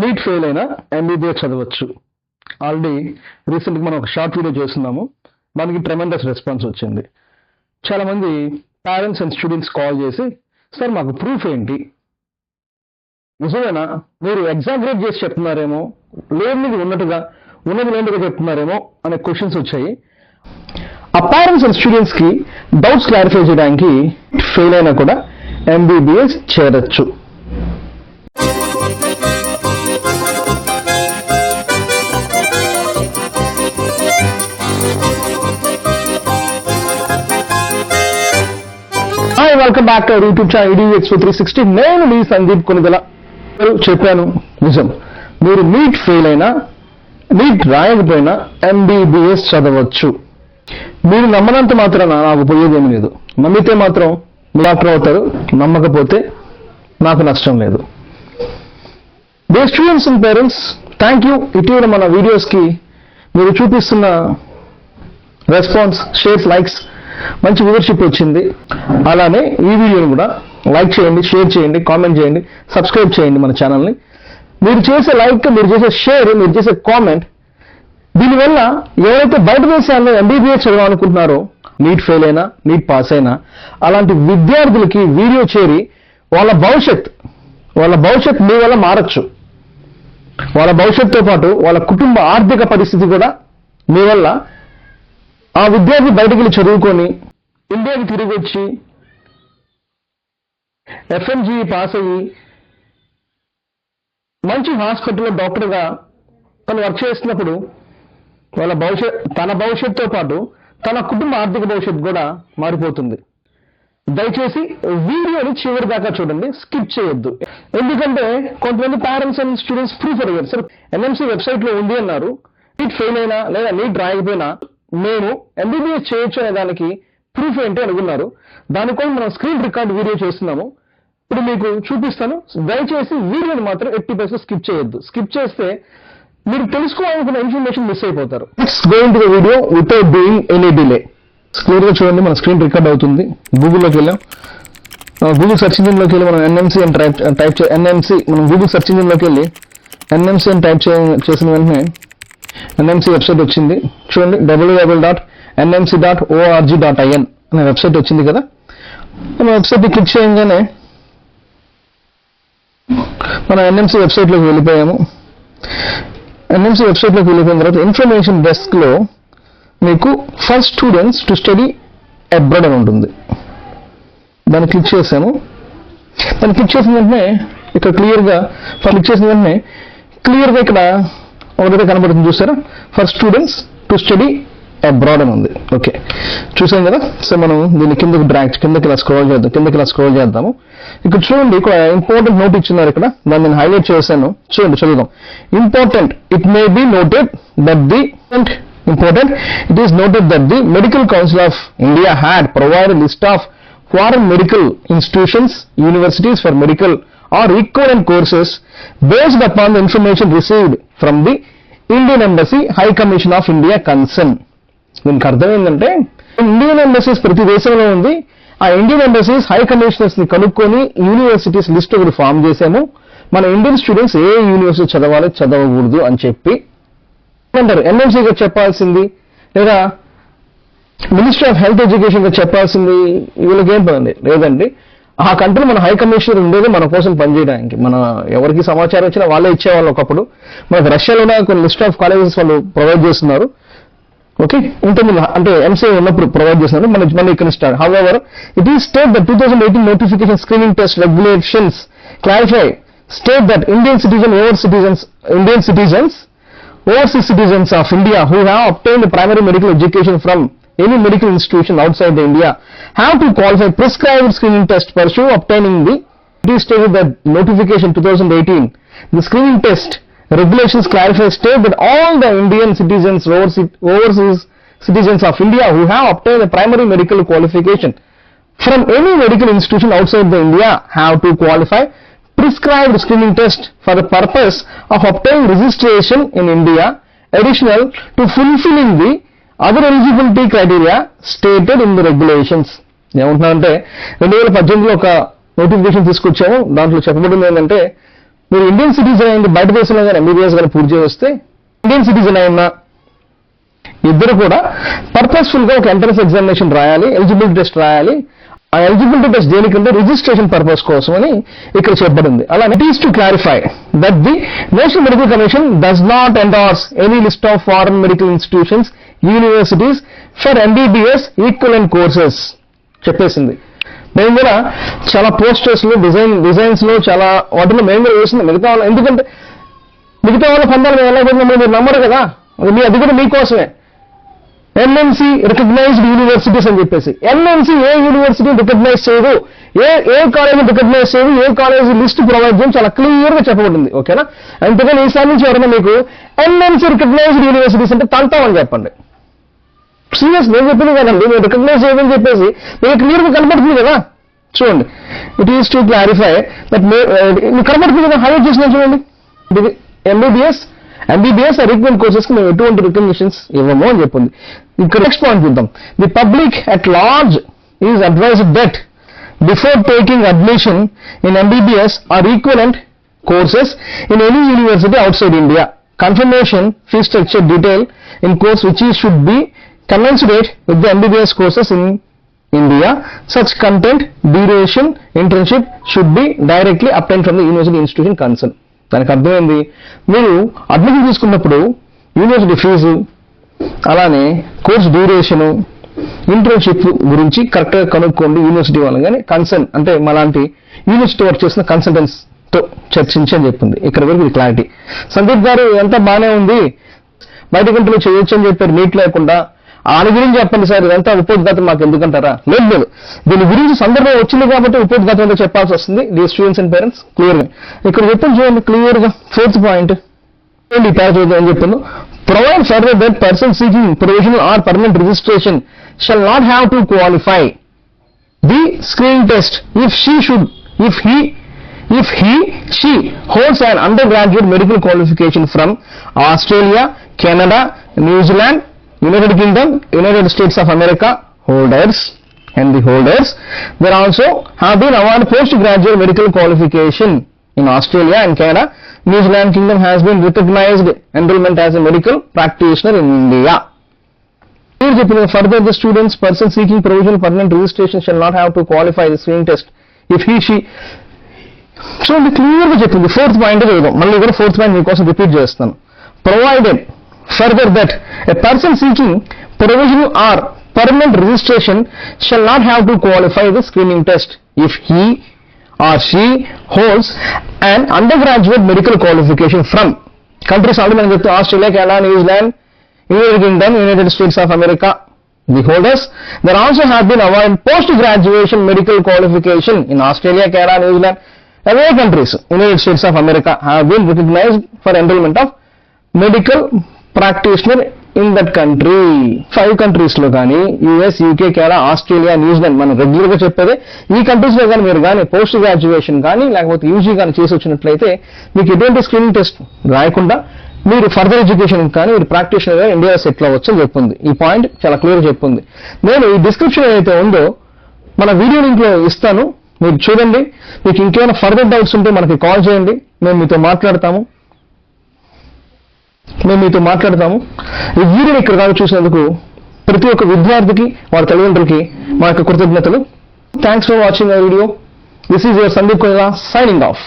Neat fail అయినా MBBS చదవచ్చు. Already రీసెంట్గా మనం ఒక షార్ట్ వీడియో చేస్తున్నాము. మనకి ట్రెమెండస్ రెస్పాన్స్ వచ్చింది. చాలామంది పేరెంట్స్ అండ్ స్టూడెంట్స్ కాల్ చేసి, సార్ మాకు ప్రూఫ్ ఏంటి, నిజమేనా, మీరు ఎగ్జాగ్రేట్ చేసి చెప్తున్నారేమో, లేనిది ఉన్నట్టుగా ఉన్నది లేనిదిగా చెప్తున్నారేమో అనే క్వశ్చన్స్ వచ్చాయి. ఆ పేరెంట్స్ అండ్ స్టూడెంట్స్కి డౌట్స్ క్లారిఫై చేయడానికి ఫెయిల్ అయినా కూడా ఎంబీబీఎస్ చేరొచ్చు. Welcome back to YouTube channel EduExpo 360. నేను మీ సందీప్ కొనిదల. చెప్పాను, నిజం. మీరు నీట్ ఫెయిల్ అయినా, నీట్ రాయకపోయినా ఎంబీబీఎస్ చదవచ్చు. మీరు నమ్మనంత మాత్రాన నాకు పోయేదేమీ లేదు. నమ్మితే మాత్రం డాక్టర్ అవుతారు, నమ్మకపోతే నాకు నష్టం లేదు. Day students and parents, thank you. ఇటీవల మన వీడియోస్కి మీరు చూపిస్తున్న రెస్పాన్స్, షేర్స్, లైక్స్, మంచి వ్యూవర్షిప్ వచ్చింది. అలానే ఈ వీడియోని కూడా లైక్ చేయండి, షేర్ చేయండి, కామెంట్ చేయండి, సబ్స్క్రైబ్ చేయండి మన ఛానల్ని. మీరు చేసే లైక్, మీరు చేసే షేర్, మీరు చేసే కామెంట్, దీనివల్ల ఎవరైతే బయట దేశాల్లో ఎంబీబీఎస్ చదవాలనుకుంటున్నారో, నీట్ ఫెయిల్ అయినా, నీట్ పాస్ అయినా, అలాంటి విద్యార్థులకి వీడియో చేరి వాళ్ళ భవిష్యత్ మీ వల్ల మారచ్చు. వాళ్ళ భవిష్యత్తుతో పాటు వాళ్ళ కుటుంబ ఆర్థిక పరిస్థితి కూడా మీ వల్ల, ఆ విద్యార్థి బయటకు వెళ్ళి చదువుకొని ఇండియాకి తిరిగి వచ్చి FMGE పాస్ అయ్యి మంచి హాస్పిటల్లో డాక్టర్గా తను వర్క్ చేస్తున్నప్పుడు తన భవిష్యత్తుతో పాటు తన కుటుంబ ఆర్థిక భవిష్యత్తు కూడా మారిపోతుంది. దయచేసి వీడియోని చివరి దాకా చూడండి, స్కిప్ చేయొద్దు. ఎందుకంటే కొంతమంది పేరెంట్స్ అండ్ స్టూడెంట్స్ ప్రూఫ్ అడిగారు. సార్ NMC వెబ్సైట్లో ఉంది అన్నారు, నీట్ ఫెయిల్ అయినా లేదా నీట్ రాయకపోయినా నేను ఎంబీబీఎస్ చేయొచ్చు అనే దానికి ప్రూఫ్ ఏంటి అనుకున్నారు. దానికోసం మనం స్క్రీన్ రికార్డ్ వీడియో చేస్తున్నాము. ఇప్పుడు మీకు చూపిస్తాను. దయచేసి వీడియోని మాత్రం 80% స్కిప్ చేయొద్దు. స్కిప్ చేస్తే మీరు తెలుసుకోవాలనుకున్న ఇన్ఫర్మేషన్ మిస్ అయిపోతారు. Let's go into the video without doing any delay. క్లియర్గా చూడండి, మన స్క్రీన్ రికార్డ్ అవుతుంది. గూగుల్లోకి వెళ్ళాం. గూగుల్ సెర్చ్ ఇంజిన్లోకి వెళ్ళి మనం NMC అని టైప్ NMC, మనం గూగుల్ సెర్చ్ ఇంజిన్లోకి వెళ్ళి NMC అని టైప్ చేసిన వెంటనే NMC వెబ్సైట్ వచ్చింది. చూడండి, www.nmc.org.in అనే వెబ్సైట్ వచ్చింది కదా. మన వెబ్సైట్ క్లిక్ చేయగానే మన NMC వెబ్సైట్లోకి వెళ్ళిపోయాము. NMC వెబ్సైట్లోకి వెళ్ళిపోయిన తర్వాత ఇన్ఫర్మేషన్ డెస్క్లో మీకు for students to study abroad అని ఉంటుంది. దాన్ని క్లిక్ చేశాము. దాన్ని క్లిక్ చేసిన వెంటనే ఇక్కడ క్లియర్గా ఇక్కడ ఒకటైతే కనబడుతుంది, చూసారా, for students to study abroad అని ఉంది. ఓకే, చూసాం కదా. సో మనం దీన్ని కిందకి ఇలా స్క్రోల్ చేద్దాము. ఇక్కడ చూడండి, ఇక్కడ ఇంపార్టెంట్ నోట్ ఇచ్చినారు. ఇక్కడ దాన్ని నేను హైలైట్ చేశాను. చూడండి, చదువుదాం. Important, it may be noted that the medical council of India had provided list of foreign medical institutions, universities for medical or equivalent courses based upon the information received from the Indian Embassy, High Commission of India concerned. దీనికి అర్థం ఏంటంటే, Indian embassies ప్రతి దేశంలో ఉంది. ఆ Indian embassies high commissioners ని కనుక్కొని universities list ఒకటి ఫామ్ చేశాము. మన ఇండియన్ స్టూడెంట్స్ ఏ యూనివర్సిటీ చదవాలి, చదవకూడదు అని చెప్పి అంటారు. NMCగా చెప్పాల్సింది లేదా మినిస్ట్రీ ఆఫ్ హెల్త్ ఎడ్యుకేషన్ గా చెప్పాల్సింది వీళ్ళకేం పని లేదండి. ఆ కంట్రీ మన హై కమిషనర్ ఉండేది మన కోసం పనిచేయడానికి. మన ఎవరికి సమాచారం వచ్చినా వాళ్ళే ఇచ్చేవాళ్ళు. ఒకప్పుడు మనకు రష్యాలోనే కొన్ని లిస్ట్ ఆఫ్ కాలేజెస్ వాళ్ళు ప్రొవైడ్ చేస్తున్నారు. ఓకే, ఇంతకుముందు అంటే MCA ఉన్నప్పుడు ప్రొవైడ్ చేస్తున్నారు. మన ఇక్కడ start. However it is state that 2018 notification screening test regulations clarify state that overseas citizens of India who have obtained primary medical education from any medical institution outside India have to qualify prescribed screening test pursue obtaining the. It is stated that notification 2018, the screening test regulations clarify state that all the Indian citizens, overseas citizens of India who have obtained a primary medical qualification from any medical institution outside India have to qualify prescribed screening test for the purpose of obtaining registration in India, additional to fulfilling the other eligibility criteria stated in the regulations. ఏమంటున్నారంటే 2018లో ఒక notification తీసుకొచ్చాము. దాంట్లో చెప్పబడింది ఏంటంటే మీరు Indian citizen అయింది, బయట దేశంలో కానీ ఎంబీబీఎస్ కానీ పూర్తి చేస్తే ఇండియన్ సిటిజన్ అయినా ఇద్దరు కూడా పర్పస్ఫుల్ గా ఒక ఎంట్రన్స్ ఎగ్జామినేషన్ రాయాలి, ఎలిజిబిలిటీ టెస్ట్ రాయాలి. ఆ ఎలిజిబిలిటీ టెస్ట్ దేనికంటే రిజిస్ట్రేషన్ పర్పస్ కోసం అని ఇక్కడ చెప్పబడింది. అలా it is to clarify that the national medical commission does not endorse any list of foreign medical institutions, universities for MBBS equivalent courses చెప్పేసింది. మేము కూడా చాలా పోస్టర్స్ లో డిజైన్స్ లో చాలా వాటిలో మేము కూడా వేసింది మిగతా వాళ్ళు, ఎందుకంటే మిగతా వాళ్ళ పందాలు మేము ఎలా పోతున్నాం మీరు నమ్మరు కదా, అది కూడా మీకోసమే. ఎంఎన్సీ రికగ్నైజ్డ్ యూనివర్సిటీస్ అని చెప్పేసి, ఎంఎన్సీ ఏ యూనివర్సిటీ రికగ్నైజ్ చేయదు, ఏ కాలేజ్ రికగ్నైజ్ చేయదు, ఏ కాలేజ్ లిస్ట్ ప్రొవైడ్ చేయడం చాలా క్లియర్ గా చెప్పబడింది. ఓకేనా? అంతేగాని ఈసారి నుంచి ఎవరైనా మీకు ఎంఎన్సీ రికగ్నైజ్డ్ యూనివర్సిటీస్ అంటే తంతామని చెప్పండి. సీరియస్ నేను చెప్పింది కదండి, మీరు రికగ్నైజ్ చేయమని చెప్పేసి మీకు క్లియర్ గా కనబడుతుంది కదా. చూడండి, it is to clarify that మీకు కనబడుతుంది కదా, హైలైట్ చేసిన చూడండి. ఎంబీబీఎస్ రికగ్నైజ్డ్ కోర్సెస్ కి మేము ఎటువంటి రికగ్నిషన్స్ ఇవ్వము అని చెప్పింది. ఇక్కడ నెక్స్ట్ పాయింట్ చూద్దాం. The public at large is advised that before taking admission in MBBS are equivalent courses in any university out side India, confirmation fee structure detail in course which should be commensurate with the MBBS courses in India. Such content, duration, internship should be directly obtained from the university institution concerned. దానికి అర్థమైంది, మీరు admission తీసుకున్నప్పుడు university fee అలానే course duration internship గురించి correct గా కనుక్కోండి university వాళ్ళని. కానీ కన్సర్న్ అంటే మాలాంటి యూనివర్సిటీ వర్క్ చేసిన కన్సల్టెంట్స్ తో చర్చించి అని చెప్పింది. ఇక్కడ వరకు ఇది క్లారిటీ. సందీప్ గారు ఎంత బాగానే ఉంది, బయట గంటలు చేయొచ్చు అని చెప్పారు నీట్ లేకుండా, ఆయన గురించి చెప్పండి సార్, ఇదంతా ఉపోద్ఘాతం మాకు ఎందుకంటారా? లేదు, దీని గురించి సందర్భం వచ్చింది కాబట్టి ఉపోద్ఘాతంలో చెప్పాల్సి వస్తుంది. The students and parents clear గా ఇక్కడ చెప్పింది చూడండి క్లియర్ గా. ఫోర్త్ పాయింట్ ఈ ప్యారేజ్ ఏం చెప్పిందో, provide further that person seeking provisional are permanent registration shall not have to qualify the screening test if she holds an undergraduate medical qualification from Australia, Canada, New Zealand, United Kingdom, United States of America holders, and the holders there also have been awarded postgraduate medical qualification in Australia and Canada. New Zealand Kingdom has been recognized enrollment as a medical practitioner in India. Here చెప్పిన further the students person seeking provisional permanent registration shall not have to qualify the screening test if he చూడండి clear గా చెప్పింది. Fourth point వేద్దాం, మళ్ళీ కూడా fourth point మీకోసం repeat చేస్తాను. Provided further that a person seeking provisional or permanent registration shall not have to qualify the screening test if he or she holds an undergraduate medical qualification from countries already మనం చెప్తే Australia, Canada, New Zealand, United Kingdom, United states of America. The holders there also have been awarded post graduation medical qualification in Australia, Canada, New Zealand, other countries, United States of America have been recognized for enrollment of medical practitioner in that country. 5 countries లో కానీ US, UK, Canada, Australia, New Zealand మనం regular గా చెప్పేదే. ఈ countries లో కానీ మీరు కానీ పోస్ట్ గ్రాడ్యుయేషన్ కానీ లేకపోతే యూజీ కానీ చేసి వచ్చినట్లయితే మీకు ఎటువంటి స్క్రీనింగ్ టెస్ట్ రాయకుండా మీరు ఫర్దర్ ఎడ్యుకేషన్ కానీ మీరు ప్రాక్టీషనర్ గా ఇండియా సెటిల్ అవ్వచ్చు అని చెప్పింది. ఈ పాయింట్ చాలా క్లియర్ గా చెప్పింది. నేను ఈ డిస్క్రిప్షన్ ఏదైతే ఉందో మన వీడియో లింక్ లో ఇస్తాను, మీరు చూడండి. మీకు ఇంకేమైనా ఫర్దర్ డౌట్స్ ఉంటే మనకి కాల్ చేయండి, మేము మీతో మాట్లాడతాము. ఈ వీడియోని ఇక్కడ దాకా చూసినందుకు ప్రతి ఒక్క విద్యార్థికి వారి తల్లిదండ్రులకి మా యొక్క కృతజ్ఞతలు. Thanks for watching our video. This is your Sandeep Konila signing of.